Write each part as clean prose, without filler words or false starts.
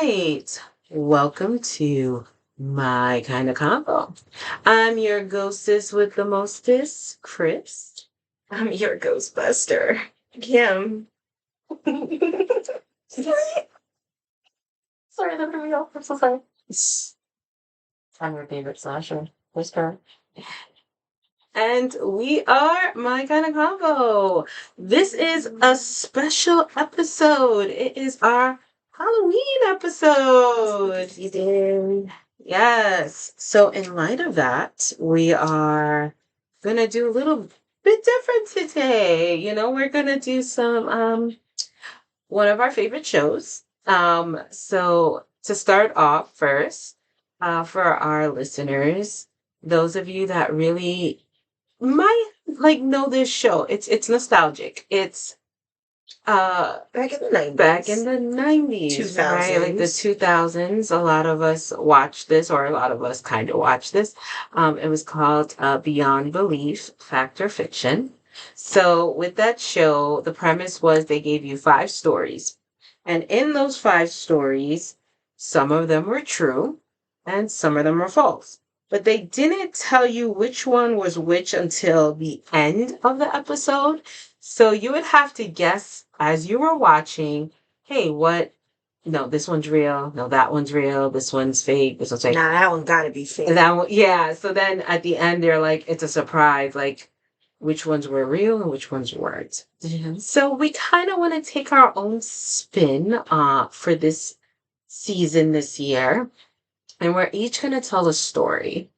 right. Welcome to my kind of combo. I'm your ghostess with the mostest, Criss. I'm your Ghostbuster, Kim. Sorry, that threw me off. I'm so sorry. I'm your favorite slasher. Whisper. And we are my kind of combo. This is a special episode. It is our Halloween episode. You did. Yes. So in light of that, we are gonna do a little bit different today. We're gonna do some one of our favorite shows. So to start off first, for our listeners, those of you that really might know this show. It's nostalgic. It's Back in the 90s. back in the 90s, right? Like the 2000s. A lot of us watched this, or a lot of us kind of watched this. It was called Beyond Belief, Fact or Fiction. So with that show, the premise was they gave you 5 stories. And in those 5 stories, some of them were true and some of them were false. But they didn't tell you which one was which until the end of the episode. So you would have to guess as you were watching, hey, what? No, this one's real. No, that one's real. This one's fake. This one's fake. Nah, that one gotta be fake. That one, yeah. So then at the end, they're like, it's a surprise, like which ones were real and which ones weren't. Mm-hmm. So we kind of want to take our own spin for this season this year. And we're each going to tell a story.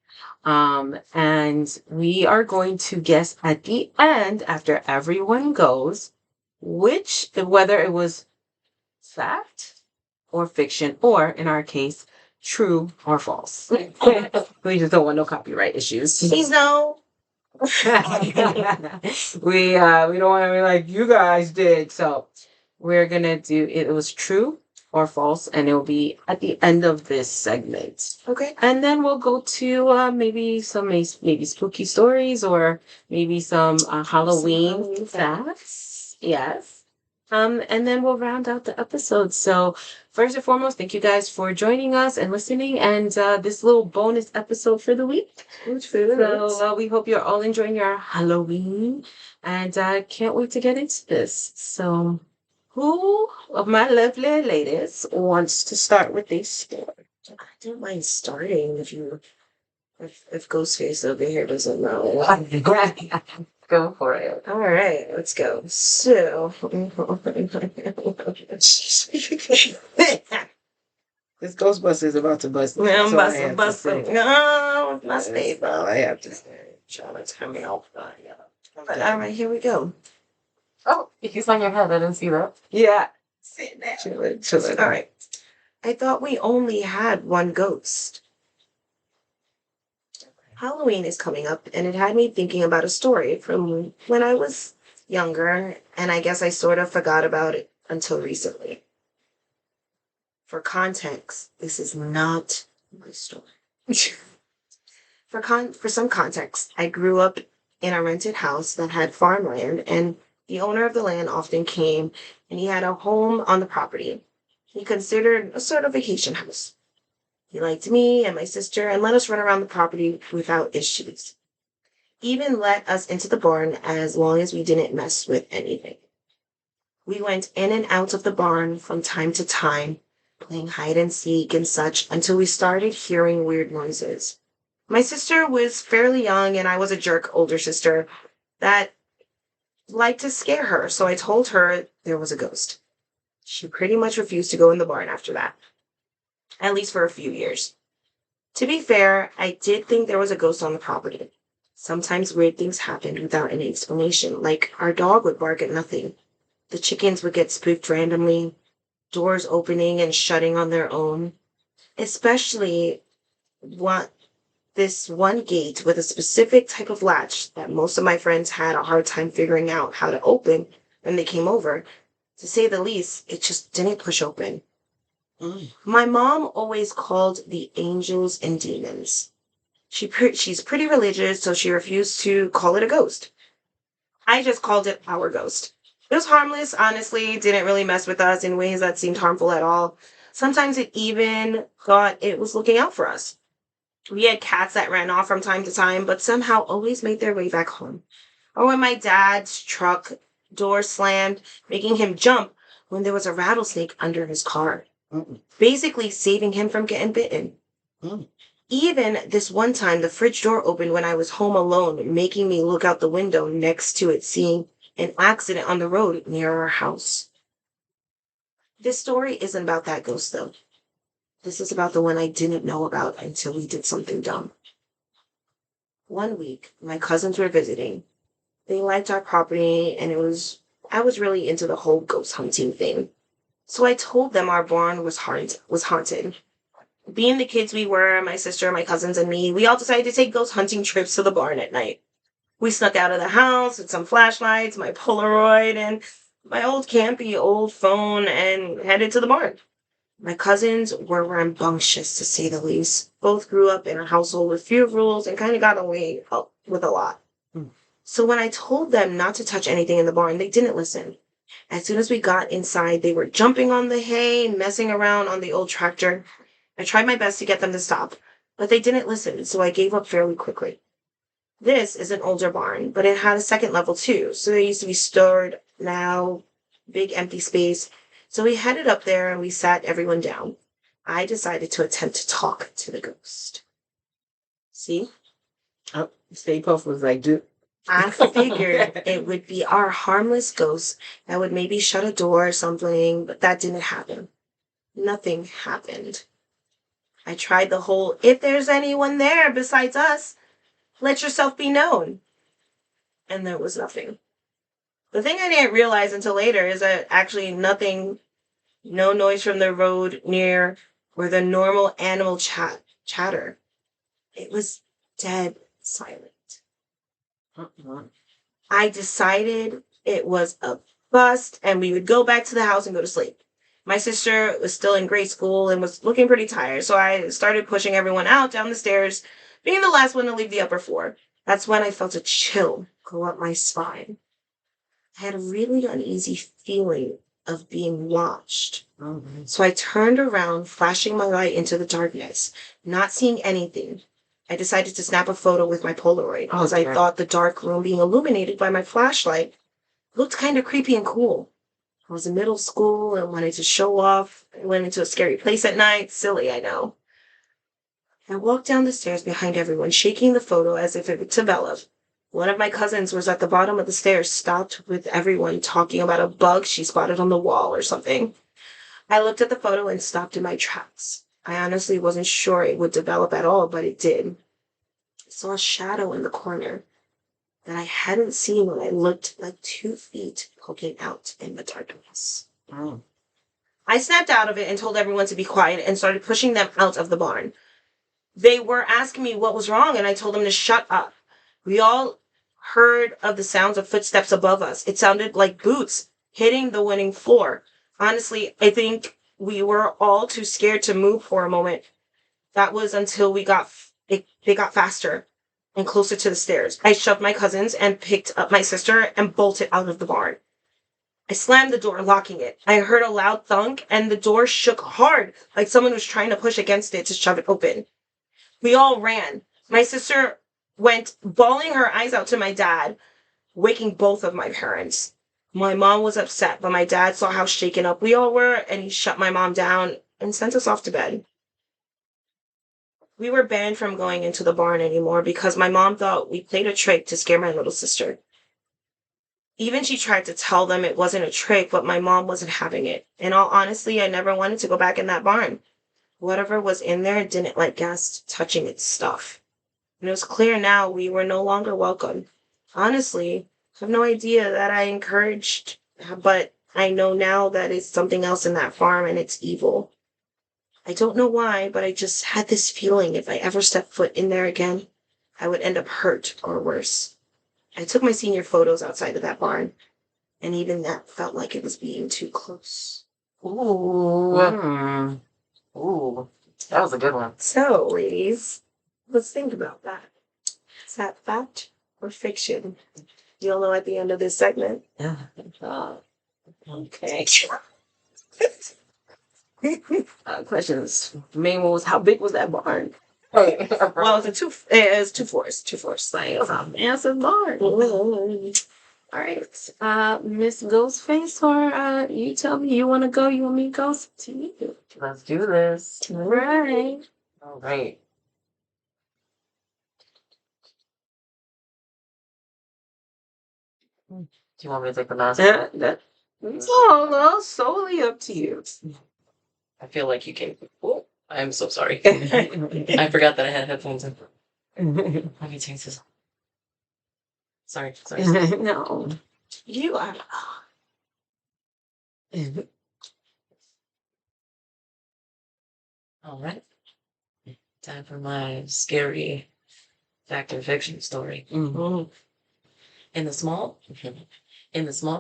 And we are going to guess at the end, after everyone goes, whether it was fact or fiction, or in our case, true or false. We just don't want no copyright issues. Please no. We don't want to be like you guys did. So we're gonna do it was true or false, and it will be at the end of this segment. Okay. And then we'll go to maybe some maybe spooky stories, or maybe some Halloween facts. Yes. And then we'll round out the episode. So first and foremost, thank you guys for joining us and listening, and this little bonus episode for the week. So we hope you're all enjoying your Halloween, and I can't wait to get into this. So who of my lovely ladies wants to start with this story? I don't mind starting if Ghostface over here doesn't know. Go for it. All right, let's go. So, This Ghostbuster is about to bust. I'm busting. No, my That's favorite. all I have to say. Trying to tell me off. But all right, here we go. Oh, he's on your head. I didn't see that. Yeah. Sit down. Chilling. All right. I thought we only had one ghost. Halloween is coming up, and it had me thinking about a story from when I was younger, and I guess I sort of forgot about it until recently. For context, this is not my story. For some context, I grew up in a rented house that had farmland, and the owner of the land often came, and he had a home on the property. He considered a sort of vacation house. He liked me and my sister and let us run around the property without issues. Even let us into the barn as long as we didn't mess with anything. We went in and out of the barn from time to time, playing hide and seek and such, until we started hearing weird noises. My sister was fairly young, and I was a jerk older sister that liked to scare her, so I told her there was a ghost. She pretty much refused to go in the barn after that, at least for a few years. To be fair, I did think there was a ghost on the property. Sometimes weird things happened without any explanation, like our dog would bark at nothing. The chickens would get spooked randomly, doors opening and shutting on their own. Especially this one gate with a specific type of latch that most of my friends had a hard time figuring out how to open when they came over. To say the least, it just didn't push open. My mom always called the angels and demons. She's pretty religious, so she refused to call it a ghost. I just called it our ghost. It was harmless, honestly, didn't really mess with us in ways that seemed harmful at all. Sometimes it even thought it was looking out for us. We had cats that ran off from time to time, but somehow always made their way back home. Or when my dad's truck door slammed, making him jump when there was a rattlesnake under his car, basically saving him from getting bitten. Mm. Even this one time, the fridge door opened when I was home alone, making me look out the window next to it, seeing an accident on the road near our house. This story isn't about that ghost, though. This is about the one I didn't know about until we did something dumb. One week, my cousins were visiting. They liked our property, and I was really into the whole ghost hunting thing. So I told them our barn was haunted. Being the kids we were, my sister, my cousins, and me, we all decided to take ghost hunting trips to the barn at night. We snuck out of the house with some flashlights, my Polaroid, and my old phone, and headed to the barn. My cousins were rambunctious, to say the least. Both grew up in a household with few rules and kind of got away with a lot. So when I told them not to touch anything in the barn, they didn't listen. As soon as we got inside, they were jumping on the hay, messing around on the old tractor. I tried my best to get them to stop, but they didn't listen, so I gave up fairly quickly. This is an older barn, but it had a second level too, so there used to be stored now, big empty space. So we headed up there and we sat everyone down. I decided to attempt to talk to the ghost. See? Oh, Stay Puft was like, dude. I figured it would be our harmless ghost that would maybe shut a door or something, but that didn't happen. Nothing happened. I tried the whole, if there's anyone there besides us, let yourself be known. And there was nothing. The thing I didn't realize until later is that actually nothing, no noise from the road near or the normal animal chatter. It was dead silent. I decided it was a bust and we would go back to the house and go to sleep. My sister was still in grade school and was looking pretty tired, so I started pushing everyone out down the stairs, being the last one to leave the upper floor. That's when I felt a chill go up my spine. I had a really uneasy feeling of being watched. Mm-hmm. So I turned around, flashing my light into the darkness, not seeing anything. I decided to snap a photo with my Polaroid because I thought the dark room being illuminated by my flashlight looked kind of creepy and cool. I was in middle school and wanted to show off. I went into a scary place at night. Silly, I know. I walked down the stairs behind everyone, shaking the photo as if it would develop. One of my cousins was at the bottom of the stairs, stopped with everyone talking about a bug she spotted on the wall or something. I looked at the photo and stopped in my tracks. I honestly wasn't sure it would develop at all, but it did. I saw a shadow in the corner that I hadn't seen when I looked, like 2 feet poking out in the darkness. Oh. I snapped out of it and told everyone to be quiet and started pushing them out of the barn. They were asking me what was wrong, and I told them to shut up. We all heard of the sounds of footsteps above us. It sounded like boots hitting the winning floor. Honestly, I think we were all too scared to move for a moment. That was until they got faster and closer to the stairs. I shoved my cousins and picked up my sister and bolted out of the barn. I slammed the door, locking it. I heard a loud thunk and the door shook hard, like someone was trying to push against it to shove it open. We all ran. My sister went bawling her eyes out to my dad, waking both of my parents. My mom was upset, but my dad saw how shaken up we all were, and he shut my mom down and sent us off to bed. We were banned from going into the barn anymore because my mom thought we played a trick to scare my little sister. Even she tried to tell them it wasn't a trick, but my mom wasn't having it. In all honesty, I never wanted to go back in that barn. Whatever was in there didn't like guests touching its stuff. And it was clear now we were no longer welcome. Honestly, I have no idea that I encouraged, but I know now that it's something else in that farm and it's evil. I don't know why, but I just had this feeling if I ever stepped foot in there again, I would end up hurt or worse. I took my senior photos outside of that barn, and even that felt like it was being too close. Ooh. Ooh. That was a good one. So, ladies, let's think about that. Is that fact or fiction? You'll know at the end of this segment. Yeah. Okay. Questions. Main one was, how big was that barn? Well, it's two floors. Two floors. Like, it's a massive barn. All right. Miss Ghostface, or you tell me you want to go, you want me to go? It's up to you. Let's do this. All right. All right. Do you want me to take the mask? It's all solely up to you. I feel like you can. Oh, I'm so sorry. I forgot that I had headphones in. Let me change this. Sorry. No. You are. All right. Time for my scary fact or fiction story. Mm-hmm. In the small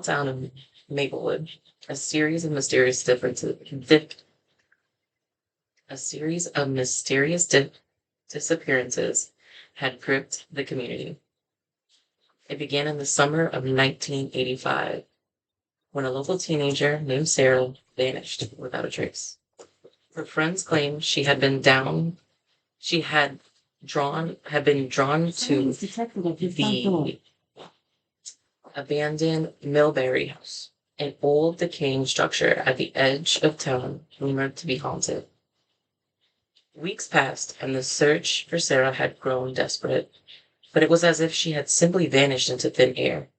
town of Maplewood, a series of mysterious disappearances had gripped the community. It began in the summer of 1985, when a local teenager named Sarah vanished without a trace. Her friends claimed she had been drawn to the abandoned Millbury House, an old decaying structure at the edge of town rumored to be haunted. Weeks passed, and the search for Sarah had grown desperate, but it was as if she had simply vanished into thin air.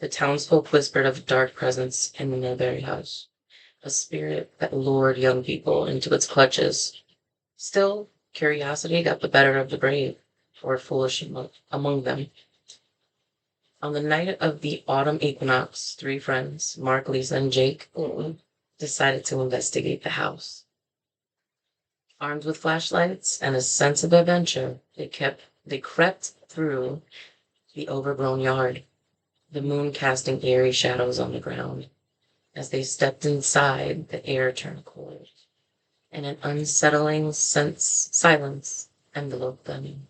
The townsfolk whispered of a dark presence in the Millbury House, a spirit that lured young people into its clutches. Still, curiosity got the better of the brave, or foolish among them. On the night of the autumn equinox, 3 friends, Mark, Lisa, and Jake, decided to investigate the house. Armed with flashlights and a sense of adventure, they crept through the overgrown yard, the moon casting eerie shadows on the ground. As they stepped inside, the air turned cold, and an unsettling silence enveloped them.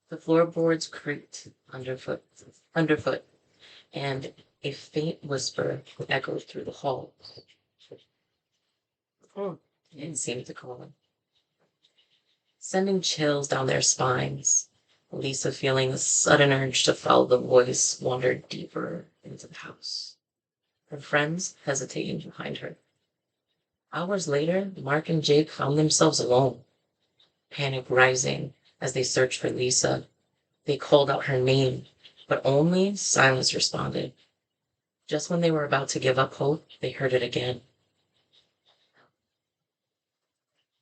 The floorboards creaked underfoot, and a faint whisper echoed through the hall. It seemed to call them, sending chills down their spines. Lisa, feeling a sudden urge to follow the voice, wandered deeper into the house, her friends hesitating behind her. Hours later, Mark and Jake found themselves alone, panic rising as they searched for Lisa. They called out her name, but only silence responded. Just when they were about to give up hope, they heard it again.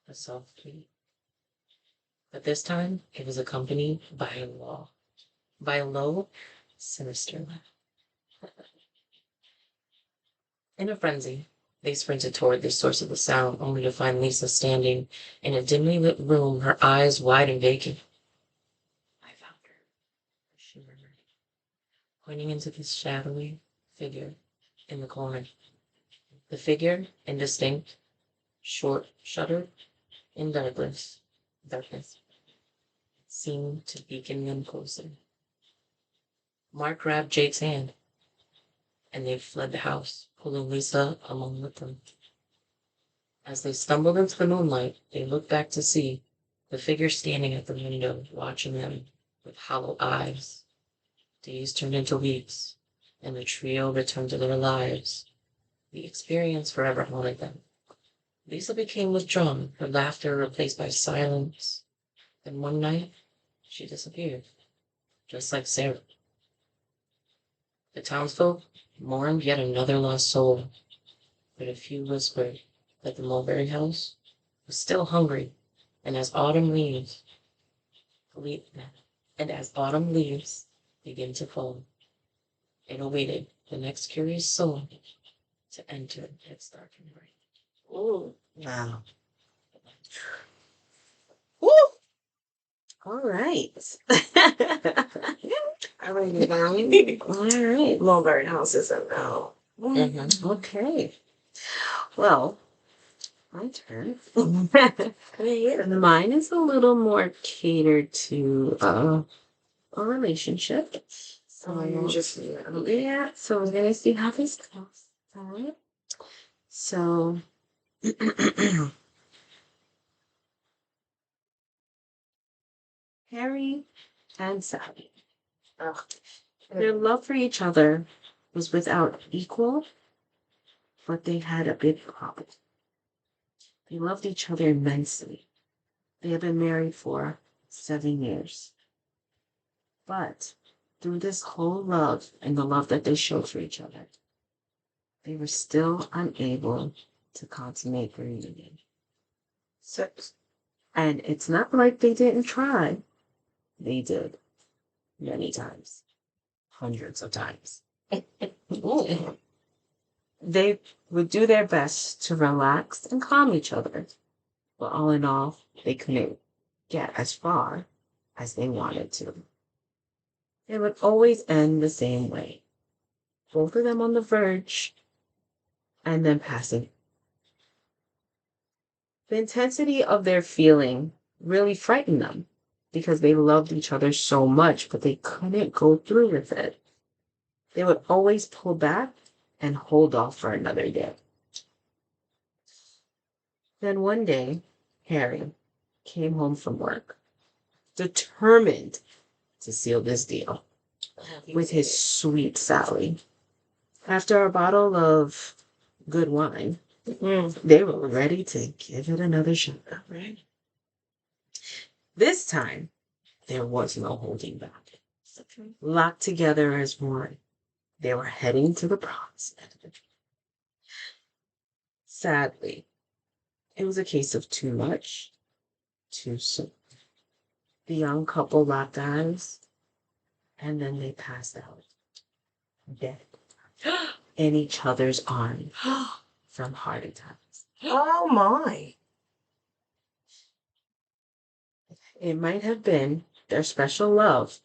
A soft plea. But this time, it was accompanied by a low, sinister laugh. In a frenzy, they sprinted toward the source of the sound, only to find Lisa standing in a dimly lit room, her eyes wide and vacant. I found her, she murmured, pointing into the shadowy figure in the corner. The figure, indistinct, shuttered in darkness, seemed to beckon them closer. Mark grabbed Jake's hand, and they fled the house, pulling Lisa along with them. As they stumbled into the moonlight, they looked back to see the figure standing at the window, watching them with hollow eyes. Days turned into weeks, and the trio returned to their lives. The experience forever haunted them. Lisa became withdrawn, her laughter replaced by silence. Then one night, she disappeared, just like Sarah. The townsfolk mourned yet another lost soul, but a few whispered that the Mulberry House was still hungry, and as autumn leaves begin to fall, it awaited the next curious soul to enter its darkened reign. Ooh. Wow. Woo! All right. I write it down. All right. Mulberry House is a no. Mm-hmm. Okay. Well, my turn. Mine is a little more catered to a relationship. So So so we're gonna see how this goes. All right. So, Harry and Sally, Ugh. their love for each other was without equal, but they had a big problem. They loved each other immensely. They had been married for 7 years. But through this whole love and the love that they showed for each other, they were still unable to consummate the reunion. So, And it's not like they didn't try. They did. Many times. Hundreds of times. They would do their best to relax and calm each other. But all in all, they couldn't get as far as they wanted to. It would always end the same way. Both of them on the verge and then passing. The intensity of their feeling really frightened them because they loved each other so much, but they couldn't go through with it. They would always pull back and hold off for another day. Then one day, Harry came home from work, determined to seal this deal with his sweet Sally. After a bottle of good wine, they were ready to give it another shot. right. This time, there was no holding back. Locked together as one, they were heading to the promised land. Sadly, it was a case of too much, too soon. The young couple locked eyes, and then they passed out, dead, in each other's arms from heart attacks. Oh my. It might have been their special love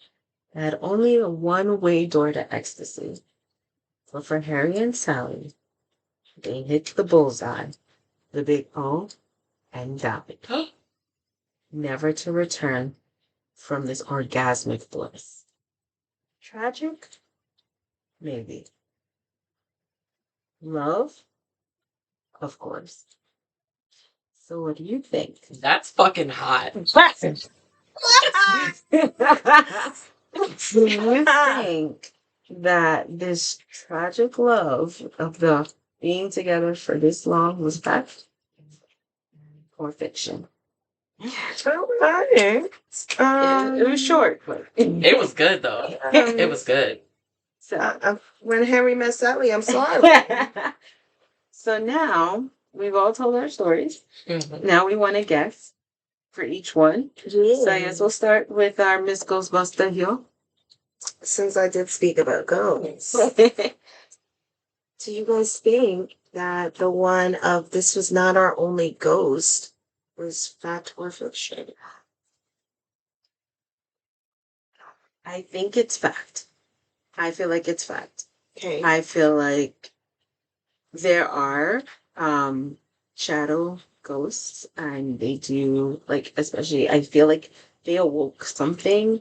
that had only a one-way door to ecstasy. But for Harry and Sally, they hit the bullseye, the big O, and died. Never to return from this orgasmic bliss. Tragic? Maybe. Love? Of course. So what do you think? That's fucking hot. Do you think that this tragic love of the being together for this long was fact or fiction? Okay. It was short, but It was good though. It was good. So, when Harry met Sally, I'm sorry. so now we've all told our stories. Mhm. Now we want to guess for each one. So I guess we'll start with our Miss Ghostbuster here. Since I did speak about ghosts, do you guys think that the one of this was not our only ghost was fact or fiction? I think it's fact. I feel like it's fact. Okay. I feel like there are shadow ghosts and they do like, especially I feel like they awoke something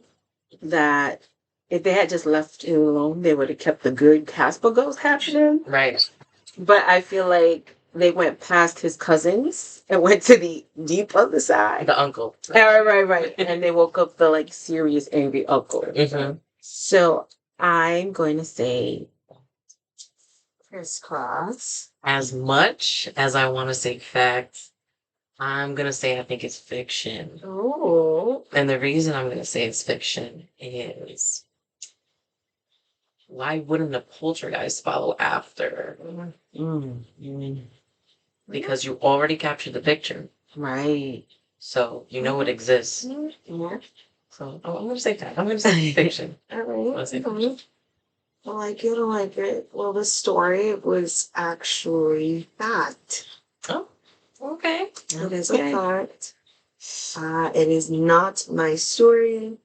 that if they had just left it alone, they would have kept the good Casper ghost happening. Right. But I feel like they went past his cousins and went to the deep other side. The uncle. Right. And they woke up the like serious angry uncle. Mm-hmm. So I'm going to say Crisscross. As much as I want to say fact, I'm going to say I think it's fiction. Oh. And the reason I'm going to say it's fiction is why wouldn't a poltergeist follow after? Because you already captured the picture. Right. So you know it exists. Yeah. So I'm going to say that. I'm going to say fiction. All right. Let's say fiction. I like it. Well, the story was actually fact. Oh, okay. It is a fact. It is not my story,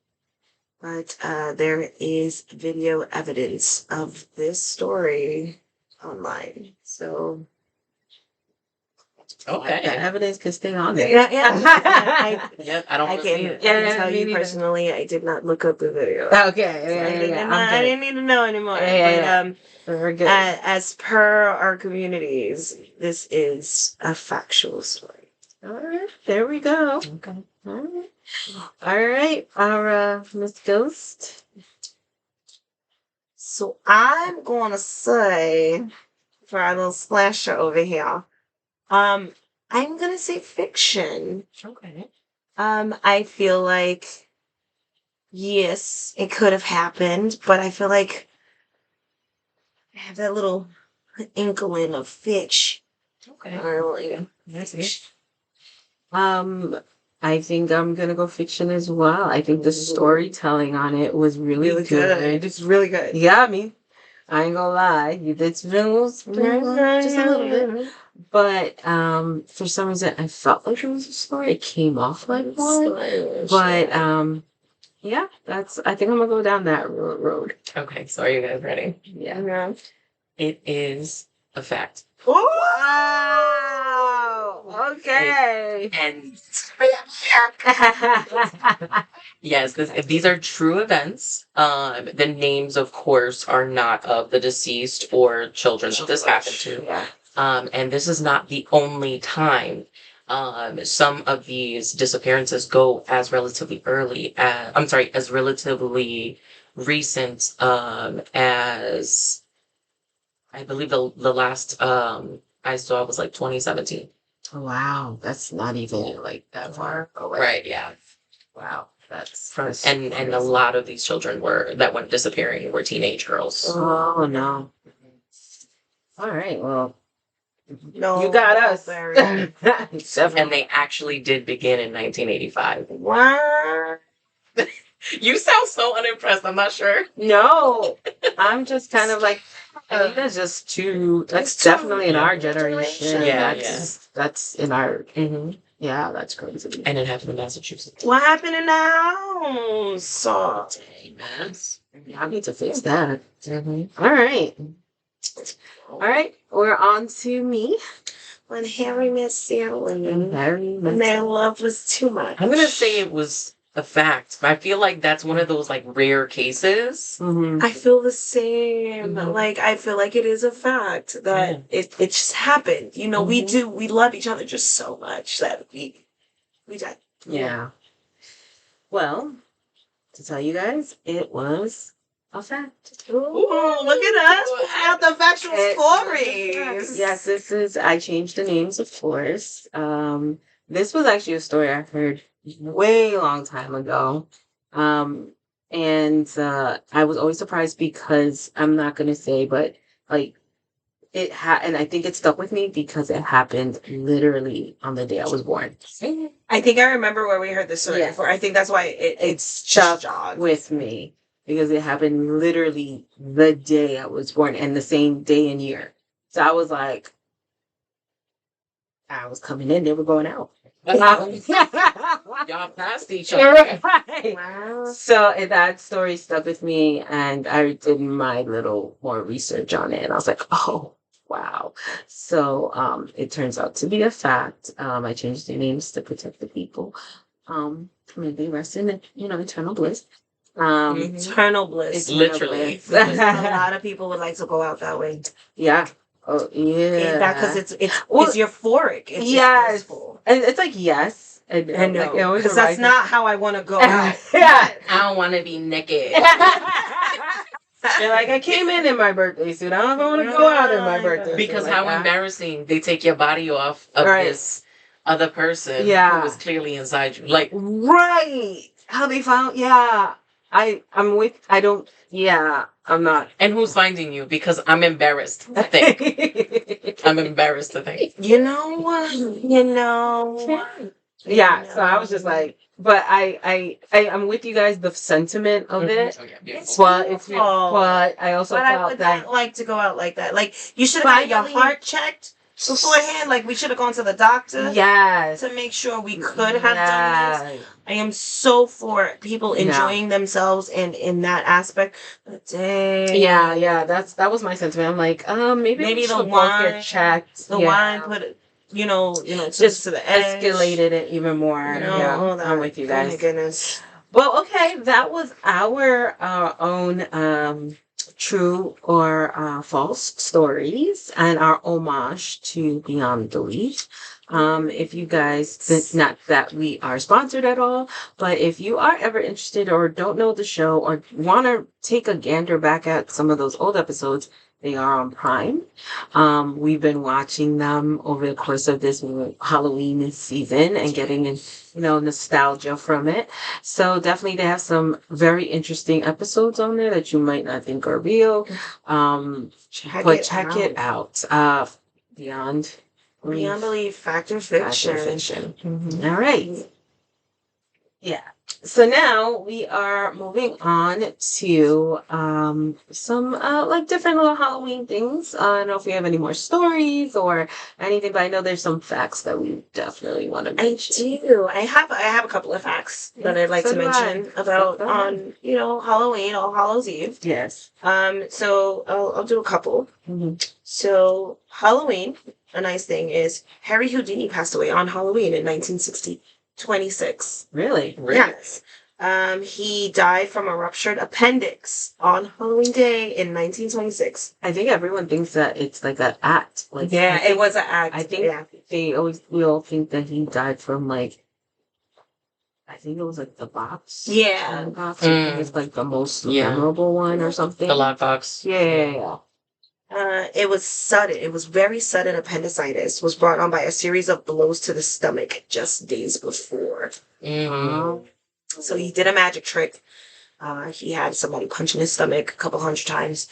but there is video evidence of this story online. So Okay. The evidence can stay on there. Yeah. I don't I want to see can it. tell me you neither. personally, I did not look up the video. Okay. I didn't need to know anymore. We're good. As per our communities, this is a factual story. All right. There we go. Okay. All right. Our Miss Ghost. So I'm gonna say for our little splasher over here, I'm gonna say fiction. Okay. I feel like yes, it could have happened, but I feel like I have that little inkling of fiction. Okay. That's I think I'm gonna go fiction as well. I think the storytelling on it was really good. It's really good. Yeah, I mean, I ain't gonna lie, you did spin just a little bit. But for some reason, I felt like it was a story. It came off like one. But yeah, I think I'm gonna go down that road. Okay, so are you guys ready? Yeah. It is a fact. Wow. Okay. And yes, these are true events. The names, of course, are not of the deceased or children that this happened to. Yeah. And this is not the only time. Some of these disappearances go as relatively as relatively recent as I believe the last I saw was like 2017. Wow, that's not even like that far away. Right, yeah. Wow, that's and a lot of these children that went disappearing were teenage girls. Oh no. All right, well, No, you got us. And they actually did begin in 1985. What? You sound so unimpressed. I'm not sure. No, I'm just kind of like, I think that's just too. That's definitely in our generation. Yeah, that's in our. Mm-hmm. Yeah, that's crazy. And it happened in Massachusetts. What happened in the house? Oh, Dang, man. I need to fix that. Mm-hmm. All right. We're on to me. When Harry met Sally, Harry met and their love was too much. I'm gonna say it was a fact. I feel like that's one of those like rare cases. Mm-hmm. I feel the same. Mhm. Like I feel like it is a fact that it just happened. You know, we love each other just so much that we died. Yeah. Well, to tell you guys, it was a fact. Ooh, look at us pulling out the factual stories. Yes, I changed the names, of course. This was actually a story I heard way long time ago. And I was always surprised because I'm not going to say, but like and I think it stuck with me because it happened literally on the day I was born. I think I remember where we heard this story before. I think that's why it's stuck with me because it happened literally the day I was born and the same day and year. So I was like, I was coming in, they were going out. Y'all passed each other. Right. Wow. So that story stuck with me, and I did my little more research on it, and I was like, oh, wow. So it turns out to be a fact. I changed the names to protect the people. May they rest in eternal bliss. Eternal bliss. Literally. A lot of people would like to go out that way. Yeah. Oh yeah. Because it's euphoric. It's blissful. And it's like yes. And no, because that's not how I want to go out. Yeah. I don't want to be naked. They're like, I came in my birthday suit. I don't want to go out in my birthday because suit. How embarrassing. They take your body off of this other person who was clearly inside you. Like, right. How they found, I'm not. And who's finding you? Because I'm embarrassed to think. I'm embarrassed to think. You know what? Yeah, so I was just like, but I'm with you guys, the sentiment of it. But I also felt I would not like to go out like that. Like, you should have had your heart checked beforehand. Like, we should have gone to the doctor. Yes. To make sure we could have done this. I am so for people enjoying themselves in that aspect. But dang. Yeah, that was my sentiment. I'm like, maybe the wine get checked. The wine put just to the edge. escalated it even more. I'm with you guys. Oh my goodness. Well, okay, that was our own true or false stories and our homage to Beyond Belief. If you guys, not that we are sponsored at all, but if you are ever interested or don't know the show or want to take a gander back at some of those old episodes, they are on Prime. We've been watching them over the course of this Halloween season and getting in, nostalgia from it. So definitely they have some very interesting episodes on there that you might not think are real. Check it out. Beyond Belief, Fact or Fiction. Mm-hmm. All right. Yeah. So now we are moving on to some different little Halloween things. I don't know if we have any more stories or anything, but I know there's some facts that we definitely want to mention. I do. I have a couple of facts that I'd like to mention about on Halloween, All Hallows Eve. Yes. So I'll do a couple. Mm-hmm. So Halloween, a nice thing is Harry Houdini passed away on Halloween in 1926. Really? Yes. He died from a ruptured appendix on Halloween Day in 1926. I think everyone thinks that it's like an act. It was an act. I think we all think that he died from I think it was the box. Yeah. Box. I think it's the most memorable one or something. The lock box. Yeah. It was sudden. It was very sudden appendicitis. Was brought on by a series of blows to the stomach just days before. Mm-hmm. So he did a magic trick. He had somebody punch in his stomach a couple hundred times.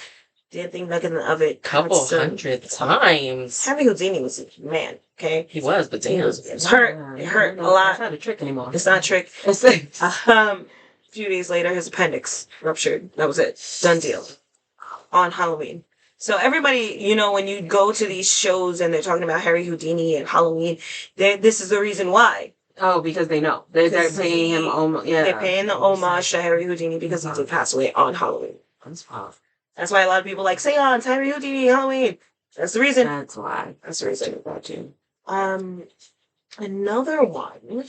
Didn't think nothing of it. Couple hundred times. Harry Houdini was a man. Okay, he was, but damn, it hurt. It hurt a lot. It's not a trick anymore. It's not a trick. A few days later, his appendix ruptured. That was it. Done deal. On Halloween. So everybody, when you go to these shows and they're talking about Harry Houdini and Halloween, this is the reason why. Oh, because they know. They're paying him They're paying the homage to Harry Houdini because he did pass away on Halloween. That's wild. That's why a lot of people seance, Harry Houdini, Halloween. That's the reason. That's why. That's the reason. Another one,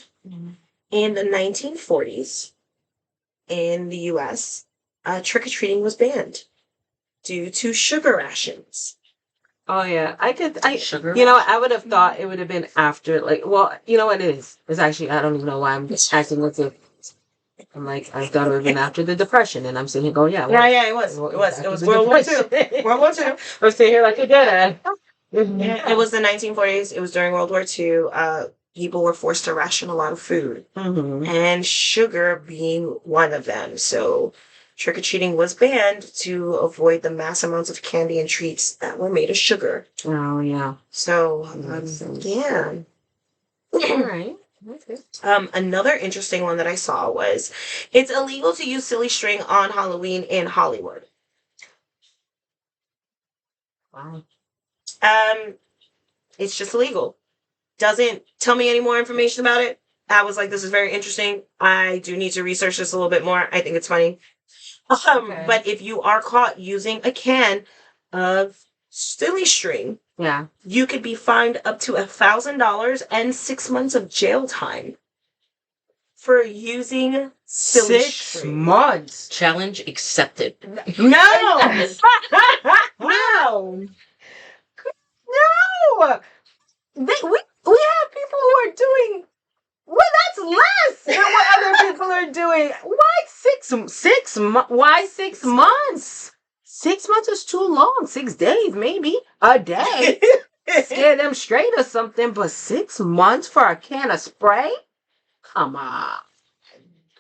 in the 1940s, in the U.S., trick-or-treating was banned due to sugar rations. Oh yeah, sugar. I would have thought it would have been after, what it is. It's actually, I don't even know why I'm acting with it. I'm I thought it would have been after the Depression, and I'm sitting here going, it was. It was World War II. World War II. I'm sitting here like a dead. Yeah, it was the 1940s. It was during World War II. People were forced to ration a lot of food, and sugar being one of them. So trick-or-treating was banned to avoid the mass amounts of candy and treats that were made of sugar. Oh, yeah. So, yeah. All right. Okay. Another interesting one that I saw was it's illegal to use silly string on Halloween in Hollywood. Wow. It's just illegal. Doesn't tell me any more information about it. I was this is very interesting. I do need to research this a little bit more. I think it's funny. Okay. But if you are caught using a can of silly string, you could be fined up to $1,000 and 6 months of jail time for using silly string. 6 months. Challenge accepted. No! No! We have people who are doing. Well, that's less than what other people are doing. Why 6 months? Why 6 months? 6 months is too long. 6 days, maybe a day. Scare them straight or something. But 6 months for a can of spray? Come on.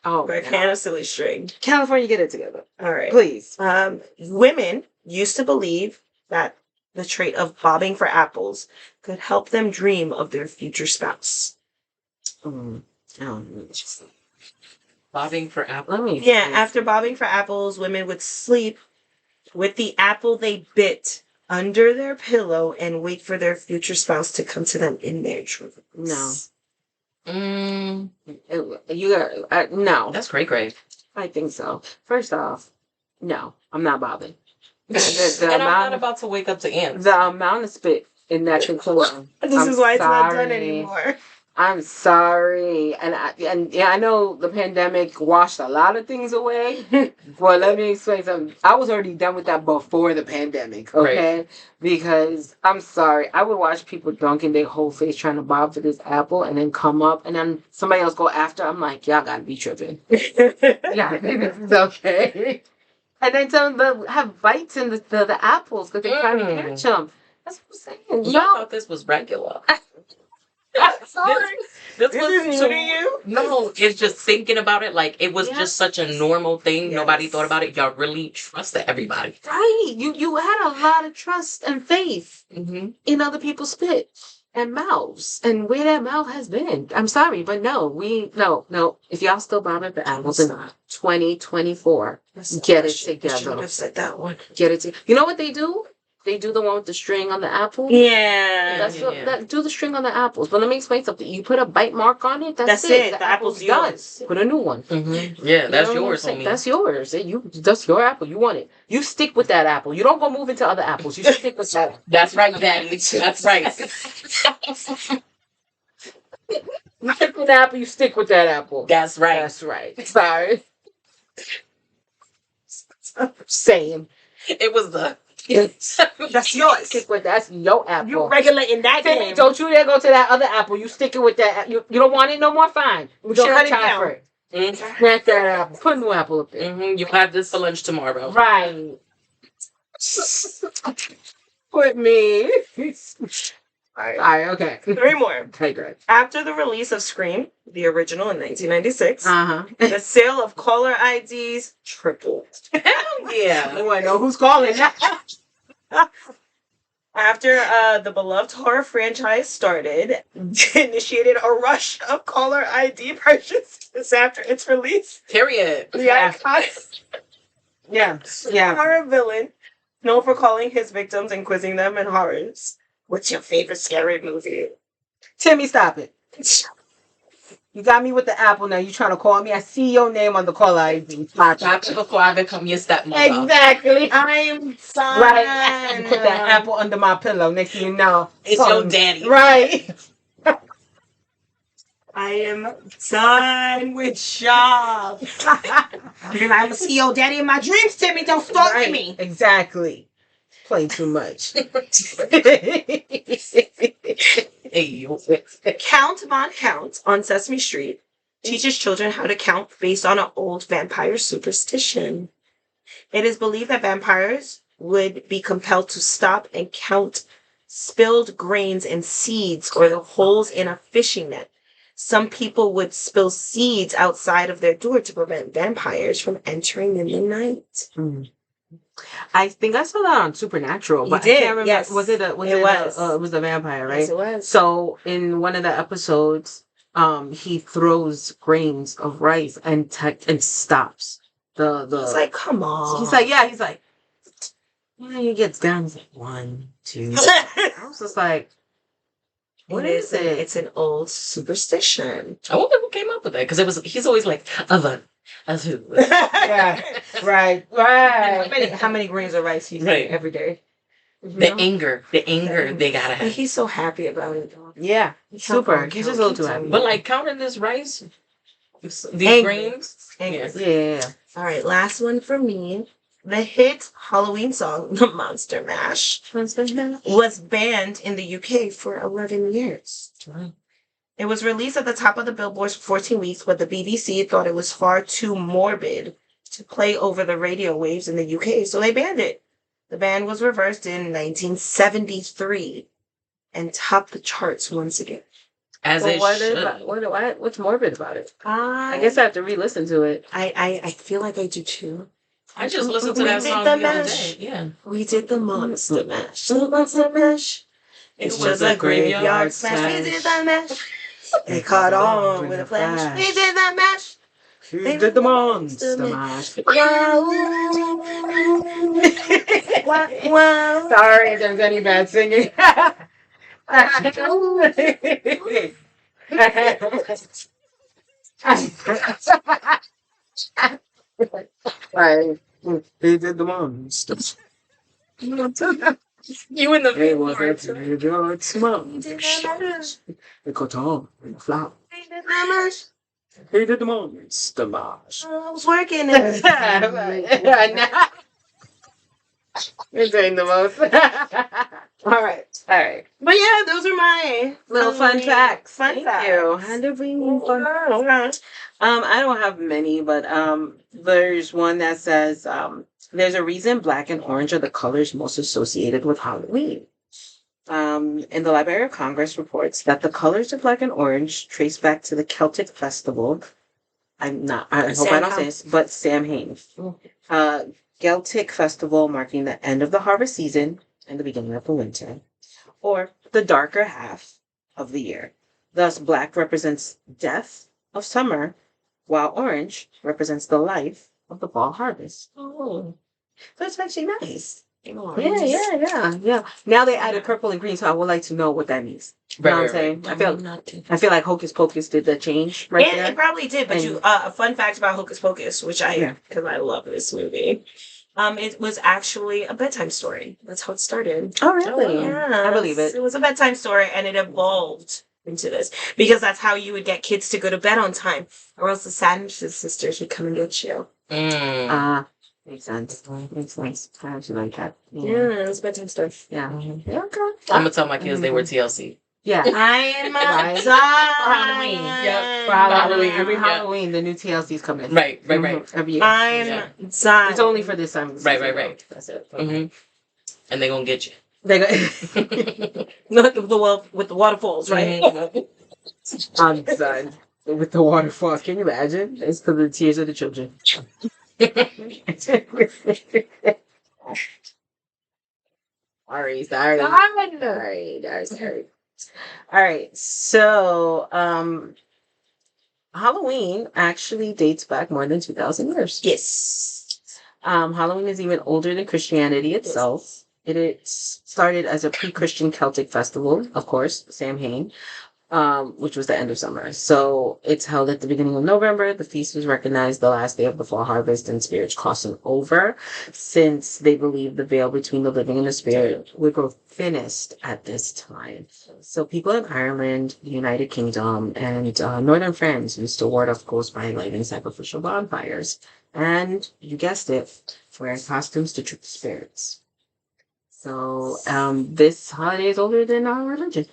Oh, for a can of silly string. California, get it together. All right, please. Women used to believe that the trait of bobbing for apples could help them dream of their future spouse. Bobbing for apples? After bobbing for apples, women would sleep with the apple they bit under their pillow and wait for their future spouse to come to them in their dreams. No. No. That's great. I think so. First off, no, I'm not bobbing. And I'm not about to wake up to ants. The amount of spit in that container. This is why it's not done anymore. I'm sorry, and I know the pandemic washed a lot of things away. Well, let me explain something. I was already done with that before the pandemic, okay? Right. Because I'm sorry, I would watch people dunking their whole face trying to bob for this apple, and then come up, and then somebody else go after. I'm like, y'all gotta be tripping. Yeah, it's okay. And then some of them have bites in the apples because they're trying to catch them. That's what I'm saying. Y'all thought this was regular. Sorry. This was new to you? No, it's just thinking about it. Like, it was just such a normal thing. Yes. Nobody thought about it. Y'all really trusted everybody. Right. You had a lot of trust and faith in other people's spit and mouths and where that mouth has been. I'm sorry, but no. If y'all still bobbing for apples in 2024, get it together. I should have said that one. Get it together. You know what they do? They do the one with the string on the apple. Yeah. Do the string on the apples. But let me explain something. You put a bite mark on it, that's it. The apple's done. Put a new one. Mm-hmm. Yeah, that's yours. That's yours. That's your apple. You want it. You stick with that apple. You don't go move into other apples. You stick with that. That's right, Daddy. That's right. You stick with the apple, you stick with that apple. That's right. That's right. Sorry. Saying. It was the... That's yours. Stick with that's your apple. You're regulating that game. Don't you dare go to that other apple. You stick it with that. You don't want it no more. Fine. We don't cut it down. Snatch that apple. Put a new apple up there. You have this for lunch tomorrow. Right. Put me. All right. Okay. 3 more. Okay, great. After the release of Scream, the original in 1996, the sale of caller IDs tripled. Hell yeah. I want to know who's calling. After the beloved horror franchise started, initiated a rush of caller ID purchases after its release. Period. The iconic horror villain, known for calling his victims and quizzing them in horrors. What's your favorite scary movie? Timmy, stop it. You got me with the apple now. You trying to call me? I see your name on the caller ID. Stop it before I become your stepmother. Exactly. I'm sorry. Right. You put that apple under my pillow. Next thing you know, it's your daddy. Right. I am done with y'all. I'm gonna see your daddy in my dreams, Timmy. Don't start with me. Exactly. Play too much. Count Von Count on Sesame Street teaches children how to count based on an old vampire superstition. It is believed that vampires would be compelled to stop and count spilled grains and seeds or the holes in a fishing net. Some people would spill seeds outside of their door to prevent vampires from entering in the night. I think I saw that on Supernatural, but I can't remember. Yes. Was it a vampire, right? Yes, it was. So in one of the episodes, he throws grains of rice and stops the. It's like, come on. He's like, he gets down. He's like 1, 2. I was just like, what is it? It's an old superstition. I wonder who came up with that because he's always like oven. Yeah, right. How many grains of rice he's eating every day? The anger they gotta have. He's so happy about it, though. Yeah, super. He's just a little too happy. But like counting this rice, these grains. Yeah. All right, last one for me. The hit Halloween song, The Monster Mash, was banned in the UK for 11 years. Right. It was released at the top of the billboards for 14 weeks, but the BBC thought it was far too morbid to play over the radio waves in the UK, so they banned it. The ban was reversed in 1973 and topped the charts once again. As it should. What's morbid about it? I guess I have to re-listen to it. I feel like I do too. I just listened to that song the other day. Yeah. We did the Monster Mash. The Monster Mash. It was a graveyard smash. We did the mash. They caught on with a flash. We did the mash. We did the Monster Mash. Wow. Sorry if there's any bad singing. Right. He did the Monster. You in the It was a video. good smoke. The cotton, the flower. He did not much. He did the monster mash. I was working. We're doing the most. All right. But yeah, those are my Little fun facts. Fun Thank you. facts. How did we move on? I don't have many, but there's one that says there's a reason black and orange are the colors most associated with Halloween. In the Library of Congress reports that the colors of black and orange trace back to the Celtic festival. I hope I don't say this, but Samhain. Celtic festival marking the end of the harvest season and the beginning of the winter, or the darker half of the year. Thus, black represents death of summer, while orange represents the life of the fall harvest. Oh, So it's actually nice. yeah. Yeah. Now they added purple and green, so I would like to know what that means. You know what I'm saying? I feel like Hocus Pocus did the change right Yeah, there. it probably did. But a fun fact about Hocus Pocus, because I love this movie. It was actually a bedtime story. That's how it started. Oh, really? Yeah, I believe it. It was a bedtime story, and it evolved into this because that's how you would get kids to go to bed on time, or else the Sandwich sisters would come and get you. Makes sense. Makes sense. I actually like that. Yeah, it was a bedtime story. Yeah. Yeah, okay. I'm gonna tell my kids they were TLC. Yeah. I'm Right. Halloween. Yep. For Halloween. Yeah. Every Halloween, the new TLC's coming in. Right. Every year. I'm Yeah. dying. It's only for this time. Of the season, Right. though. That's it. And they gonna get you. They go. Not with the waterfalls, right? I'm done with the waterfalls. Can you imagine? It's for the tears of the children. Sorry. All right. So, Halloween actually dates back more than 2,000 years. Yes. Halloween is even older than Christianity itself. It started as a pre-Christian Celtic festival, of course, Samhain, which was the end of summer. So it's held at the beginning of November. The feast was recognized the last day of the fall harvest and spirits crossing over, since they believed the veil between the living and the spirit would grow thinnest at this time. So people in Ireland, the United Kingdom, and northern France used to ward off ghosts by lighting sacrificial bonfires. And you guessed it, wearing costumes to trick the spirits. So this holiday is older than our religion.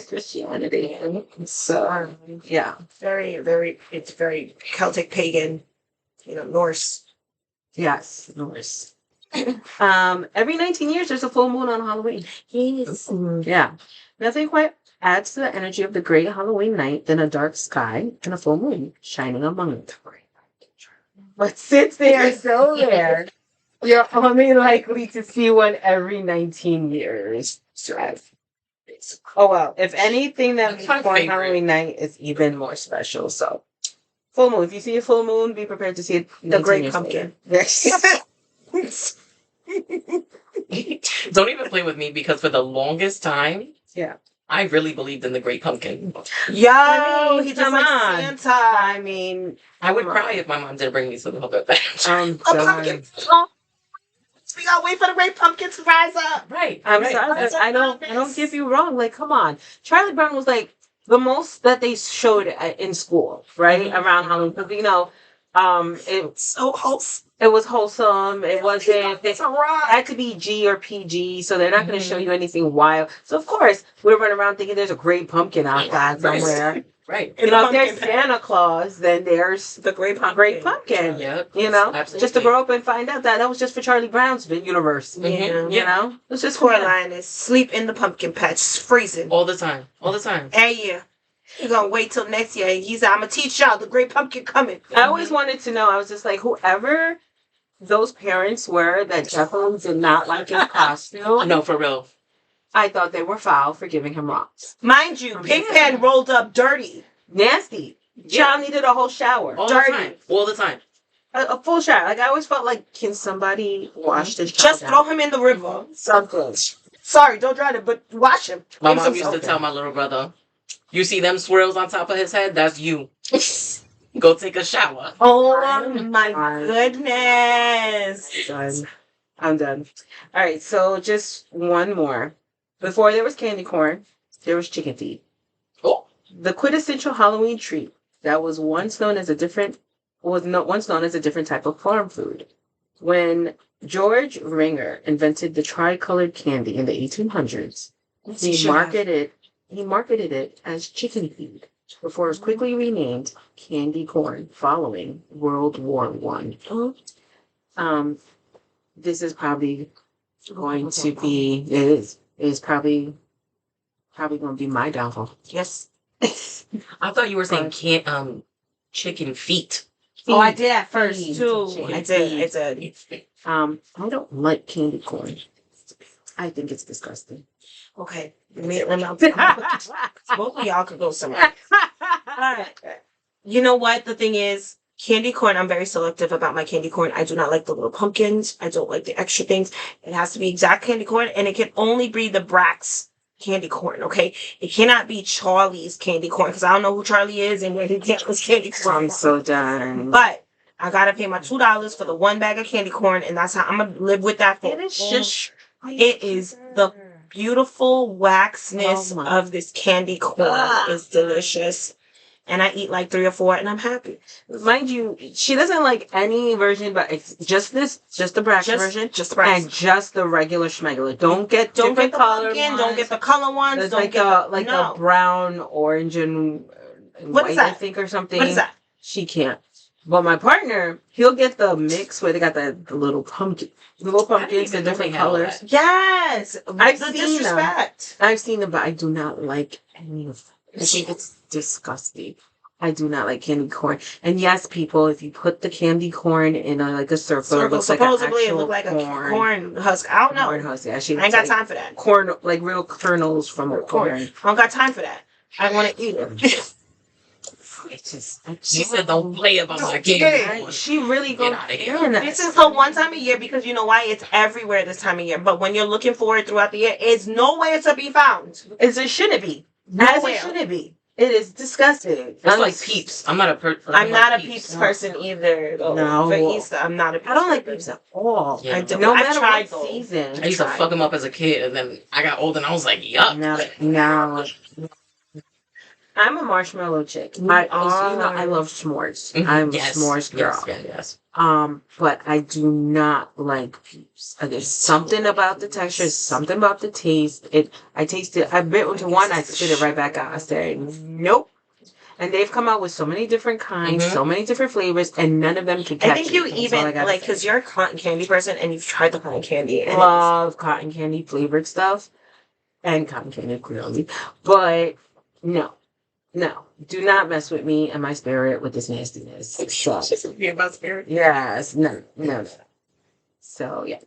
Christianity. So yeah. Very, very, it's very Celtic pagan, Norse. Yes, Norse. Every 19 years there's a full moon on Halloween. Yes. Yeah. Nothing quite adds to the energy of the great Halloween night than a dark sky and a full moon shining among it. But since they are so rare, you're only likely to see one every 19 years. Oh, well. If anything, that makes one Halloween night is even more special. So, full moon. If you see a full moon, be prepared to see it. The Great Pumpkin. Don't even play with me, because for the longest time, Yeah. I really believed in the Great Pumpkin. Yo, he just like Santa. I mean, I would cry if my mom didn't bring me to the Pumpkin Patch. A pumpkin. We gotta wait for the Great Pumpkin to rise up. Right. I'm sorry. I don't give you wrong. Like, come on. Charlie Brown was like the most that they showed in school, right? Around Halloween. Because, it's so wholesome. It was wholesome. It wasn't. It rock. had to be G or PG, so they're not going to show you anything wild. So of course we're running around thinking there's a great pumpkin outside somewhere. Right. If there's Santa Claus, then there's the Great Pumpkin. Great Pumpkin. Yep. Absolutely. Just to grow up and find out that was just for Charlie Brown's universe. Yeah. It's just Poor Linus sleep in the pumpkin patch, freezing all the time. Hey, yeah. You're gonna wait till next year. He said, "I'm gonna teach y'all the Great Pumpkin coming." I always wanted to know. I was just like, whoever those parents were that definitely did not like his costume. No, for real. I thought they were foul for giving him rocks. Mind you, Pigpen rolled up dirty. Nasty. Child needed a whole shower. All dirty. the time. A full shower. Like, I always felt like, can somebody wash this child Just throw him in the river. Something. Sorry, don't drown him, but wash him. My mom used to tell my little brother, "You see them swirls on top of his head? That's you. Go take a shower." Oh my goodness. I'm done. All right, so just one more. Before there was candy corn, there was chicken feed. Oh. The quintessential Halloween treat that was once known as a different type of farm food. When George Ringer invented the tricolored candy in the 1800s, he marketed it as chicken feed before it was quickly renamed candy corn following World War One. This is probably going to be it is probably going to be my downfall. Yes. I thought you were saying chicken feet. Oh, I did at first too. I did. I don't like candy corn. I think it's disgusting. Okay. Both of y'all could go somewhere. Alright. You know what? The thing is, candy corn, I'm very selective about my candy corn. I do not like the little pumpkins. I don't like the extra things. It has to be exact candy corn, and it can only be the Brax candy corn, okay? It cannot be Charlie's candy corn, because I don't know who Charlie is and where he gets his candy corn. I'm so done. But I gotta pay my $2 for the one bag of candy corn, and that's how I'm gonna live with that. It is the beautiful waxness of this candy corn is delicious. And I eat like 3 or 4, and I'm happy. Mind you, she doesn't like any version, but it's just the Brax version, just Brax, and just the regular schmegular. Don't get the color pumpkin, don't get the color ones. It's don't like a brown, orange, and white, I think, or something. What is that? She can't. But my partner, he'll get the mix where they got the little pumpkins, in different colors. Yes, I've seen them, but I do not like any of them. I think it's disgusting. I do not like candy corn. And yes, people, if you put the candy corn in a circle, it looks supposedly it looks like a corn husk. I don't know. Corn husk. Yeah, I ain't got time for that. Corn, like real kernels from a corn. I don't got time for that. I want to eat it. She said, "Don't play about my candy." She really goes. This is the one time a year, because you know why? It's everywhere this time of year. But when you're looking for it throughout the year, it's nowhere to be found. It shouldn't be. As it shouldn't be. It is disgusting. It's like Peeps. I'm not a I'm not a Peeps person either. Though. No. For Easter, I'm not a Peeps. I don't like Peeps at all. Yeah. I don't. No matter what season. I used to fuck them up as a kid, and then I got old, and I was like, yuck. No. I'm a marshmallow chick. I love s'mores. I'm a s'mores girl. Yes. But I do not like Peeps. There's something about the texture, something about the taste. I taste it. I bit into one, I spit it right back out. I said, nope. And they've come out with so many different kinds, so many different flavors, and none of them can catch I think you even, because you're a cotton candy person, and you've tried the cotton candy. I love cotton candy flavored stuff. And cotton candy, clearly. But, no, do not mess with me and my spirit with this nastiness. It sucks. She's about spirit. Yes, no. So, yeah.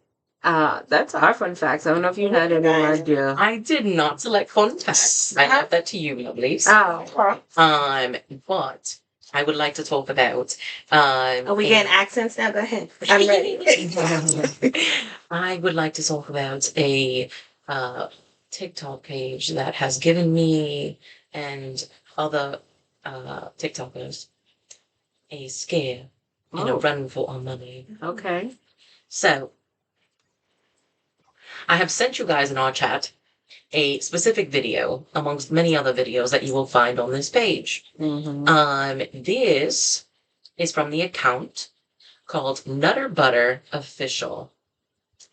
That's our fun facts. I don't know if you had any idea. I did not select fun facts. I left that to you, lovelies. Oh. But I would like to talk about. Are we getting accents now? Go ahead. I'm ready. I would like to talk about a TikTok page that has given me and other TikTokers a scare and a run for our money. Okay. So, I have sent you guys in our chat a specific video amongst many other videos that you will find on this page. This is from the account called Nutter Butter Official.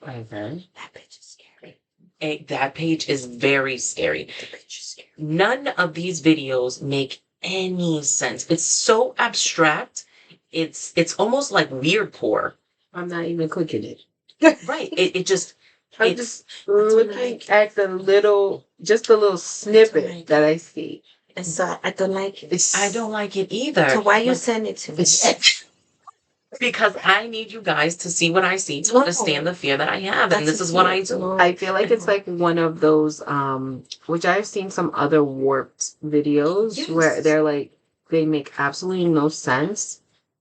Okay. That bitch is scary. That page is very scary. The bitch is scary. None of these videos make any sense. It's so abstract. It's almost like weird core. I'm not even clicking it. Right. It just. I'm just looking at the little snippet that I see. And so I don't like it. I don't like it either. So why you send it to me? Because I need you guys to see what I see to understand the fear that I have. And this is what I do. I feel like it's like one of those, which I've seen some other warped videos where they're like, they make absolutely no sense,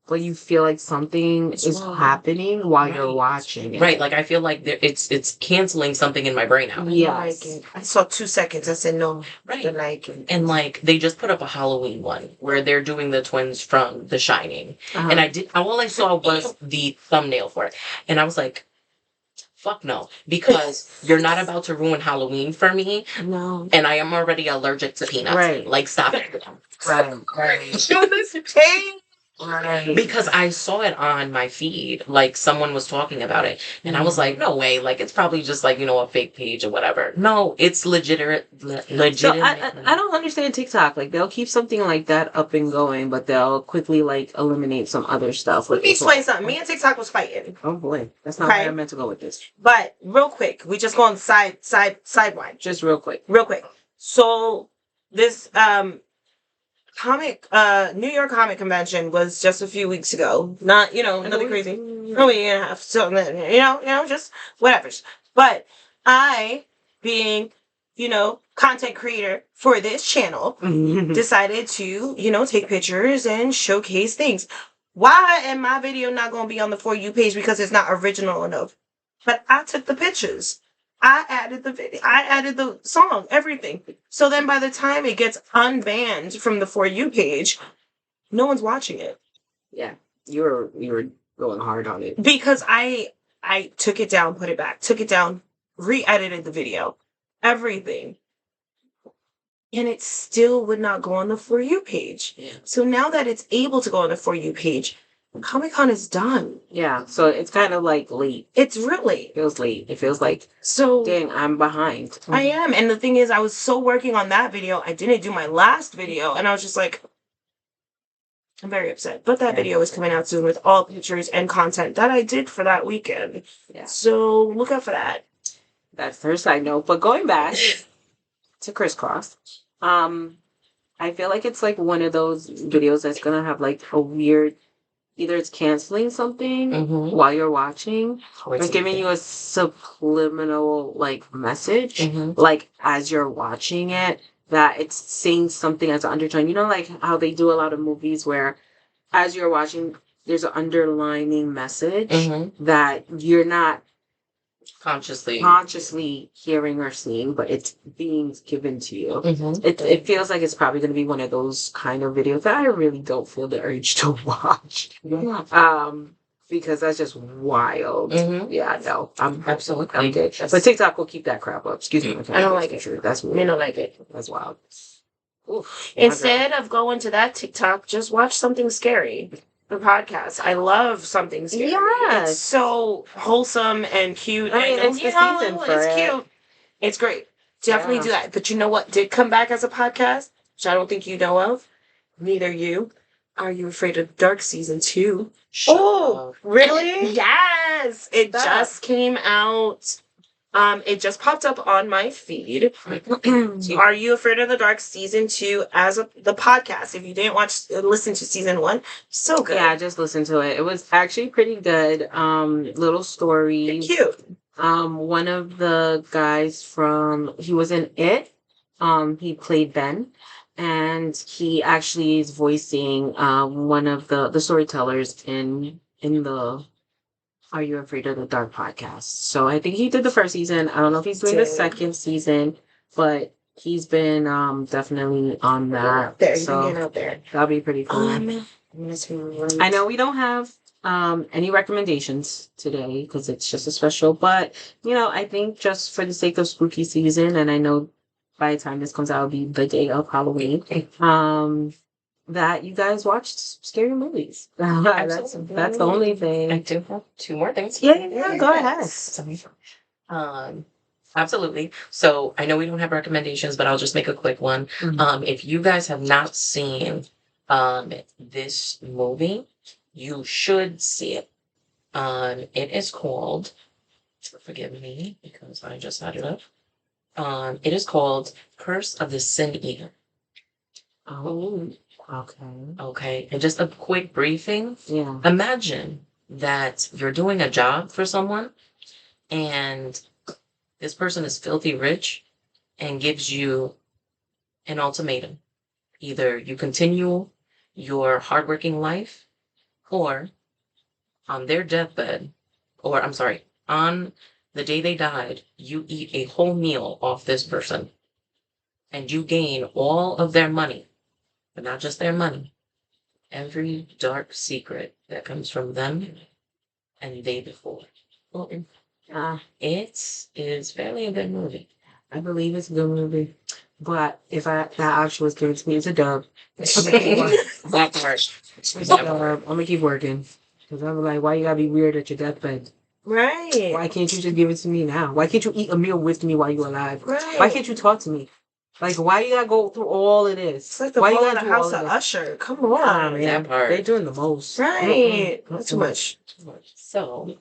but you feel like something is happening while you're watching it. Right, like I feel like it's canceling something in my brain out. Yes. I saw 2 seconds. I said no. Right. I like it. And like they just put up a Halloween one where they're doing the twins from The Shining. And all I saw was the thumbnail for it. And I was like, Fuck no. Because you're not about to ruin Halloween for me. No. And I am already allergic to peanuts. Right. Like, stop it. Right. Right. Because I saw it on my feed. Like, someone was talking about it. And I was like, no way. Like, it's probably just like, a fake page or whatever. No, it's legitimate. So I don't understand TikTok. Like, they'll keep something like that up and going, but they'll quickly like eliminate some other stuff. Let me explain something. Me and TikTok was fighting. Oh boy, that's not where I meant to go with this. But real quick, we just go on sidewise. Just real quick. So this New York Comic Convention was just a few weeks ago. Not, nothing crazy. A week and a half. So, just whatever. But I, being, content creator for this channel, decided to, take pictures and showcase things. Why am my video not going to be on the For You page? Because it's not original enough. But I took the pictures. I added the video. I added the song, everything. So then by the time it gets unbanned from the For You page, no one's watching it. Yeah. You were going hard on it. Because I took it down, put it back, took it down, re-edited the video, everything. And it still would not go on the For You page. Yeah. So now that it's able to go on the For You page, Comic-Con is done. Yeah, so it's kind of like late. It's real late. It feels late. It feels like, so dang, I'm behind. I am. And the thing is, I was so working on that video, I didn't do my last video. And I was just like, I'm very upset. But that video is coming out soon with all pictures and content that I did for that weekend. Yeah. So look out for that. That's her side note. But going back to Crisscross, I feel like it's like one of those videos that's going to have like a weird, either it's canceling something while you're watching, or it's giving you a subliminal like message, like as you're watching it, that it's saying something as an undertone. You know, like how they do a lot of movies where as you're watching, there's an underlining message that you're not consciously hearing or seeing, but it's being given to you. It feels like it's probably going to be one of those kind of videos that I really don't feel the urge to watch. Because that's just wild. Yeah, no, I'm good. But TikTok will keep that crap up. Excuse me. I don't like it. That's I don't like it. That's wild. Oof, instead of going to that TikTok, just watch something scary. The podcast. I love something scary. Yes. It's so wholesome and cute. I mean, and, it's the season for it's it. Cute. It's great. Definitely do that. But you know what did come back as a podcast, which I don't think you know of? Neither you. Are You Afraid of the Dark Season 2? Oh, really? Yes. It just came out. It just popped up on my feed. Are You Afraid of the Dark Season 2 as the podcast? If you didn't listen to season 1, so good. Yeah, I just listened to it. It was actually pretty good. Little stories. Cute. One of the guys he was in It. He played Ben, and he actually is voicing one of the storytellers in the Are You Afraid of the Dark podcast. So I think he did the first season. I don't know if he's doing the second season, but he's been definitely on that. He's been getting out there. That'll be pretty fun. I know we don't have any recommendations today because it's just a special, but I think just for the sake of spooky season, and I know by the time this comes out, it'll be the day of Halloween. That you guys watched scary movies. That's the only thing. I do have 2 more things. Yeah, go ahead. Absolutely. So I know we don't have recommendations, but I'll just make a quick one. If you guys have not seen this movie, you should see it. It is called, forgive me because I just had it up. It is called Curse of the Sin Eater. Oh. Okay. And just a quick briefing. Yeah. Imagine that you're doing a job for someone and this person is filthy rich and gives you an ultimatum. Either you continue your hardworking life, or on their deathbed, on the day they died, you eat a whole meal off this person and you gain all of their money. But not just their money, every dark secret that comes from them and they before. It is fairly a good movie. I believe it's a good movie. But if that option was given to me, it's a dub. That part. It's a dub. I'm gonna keep working. Because I'm like, why you gotta be weird at your deathbed? Right. Why can't you just give it to me now? Why can't you eat a meal with me while you're alive? Right. Why can't you talk to me? Like, why you gotta go through all of this? It's like the why you gotta gotta do House of Usher. Come on, man. That part. They're doing the most. Right. Not too much. So,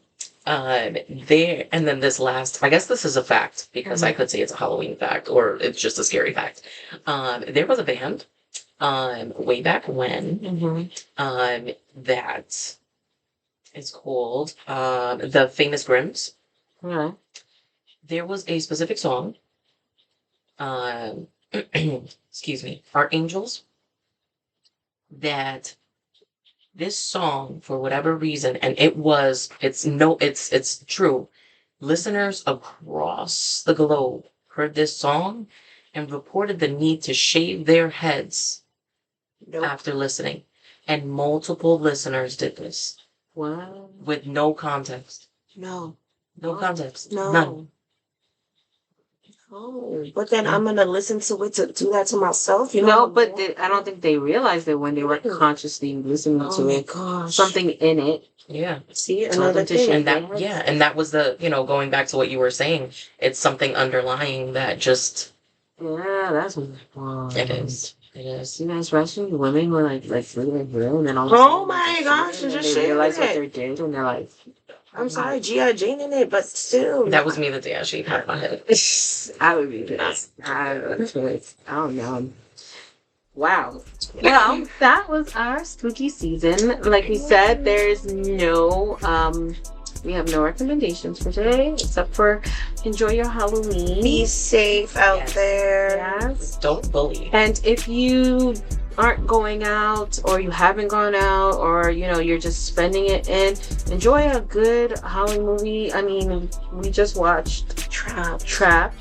there, and then this last, I guess this is a fact, because I could say it's a Halloween fact, or it's just a scary fact. There was a band, way back when, that is called, the Famous Grims. Yeah. There was a specific song, excuse me, Our Angels, that this song, for whatever reason, and it's true, listeners across the globe heard this song and reported the need to shave their heads after listening. And multiple listeners did this. Wow. With no context. No context. No. None. Oh, but then I'm gonna listen to it to do that to myself. But I don't think they realized it when they were consciously listening to it. Gosh. Something in it. Yeah. See, another thing. And that was the, going back to what you were saying. It's something underlying that just. Yeah, that's wow. It is. You know, especially women were like really real, and then all. Oh my gosh! And Just they realize what it. they did, and they're like. I'm sorry, G.I. Jane in it, but still. That was me the day I shaved half my head. I would be this. I don't know. Wow. Well, that was our spooky season. Like we said, there's we have no recommendations for today except for enjoy your Halloween. Be safe out there. Yes. Don't bully. And if you aren't going out, or you haven't gone out, or you're just spending it in, enjoy a good Halloween movie. I mean, we just watched Trap,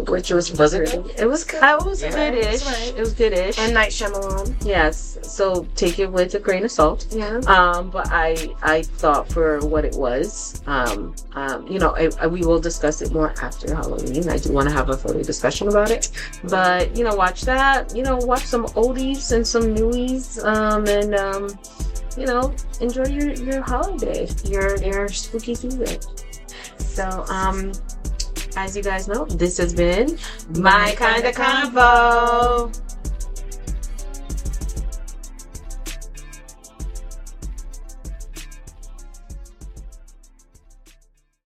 which was it good? It was good. It was good-ish. Right. It was good-ish. And Night Shyamalan. Yes. So take it with a grain of salt. Yeah. But I thought for what it was, we will discuss it more after Halloween. I do want to have a further discussion about it. But watch that. Watch some oldies and some newies, and enjoy your holiday, your spooky season. So as you guys know, this has been my kind of convo.